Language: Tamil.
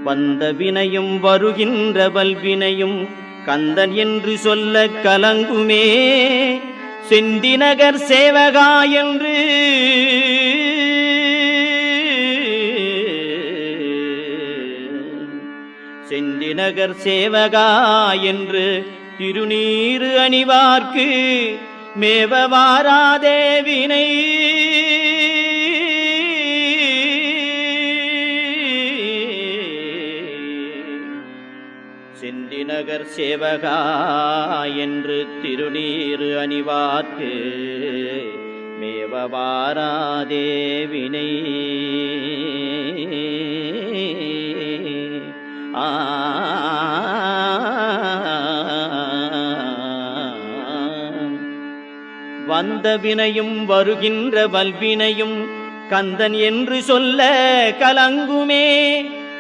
வந்த வினையும் வருகின்ற வல்வினையும் கந்தன் என்று சொல்ல கலங்குமே. செந்திநகர் சேவகா என்று செந்திநகர் சேவகா என்று திருநீறு அணிவார்க்கு மேவ வாராதே வினை. செந்திநகர் சேவகா என்று திருநீறு அணிவார்க்கு மேவ வாராதே வினை. வந்த வினையும் வருகின்ற வல்வினையும் கந்தன் என்று சொல்ல கலங்குமே.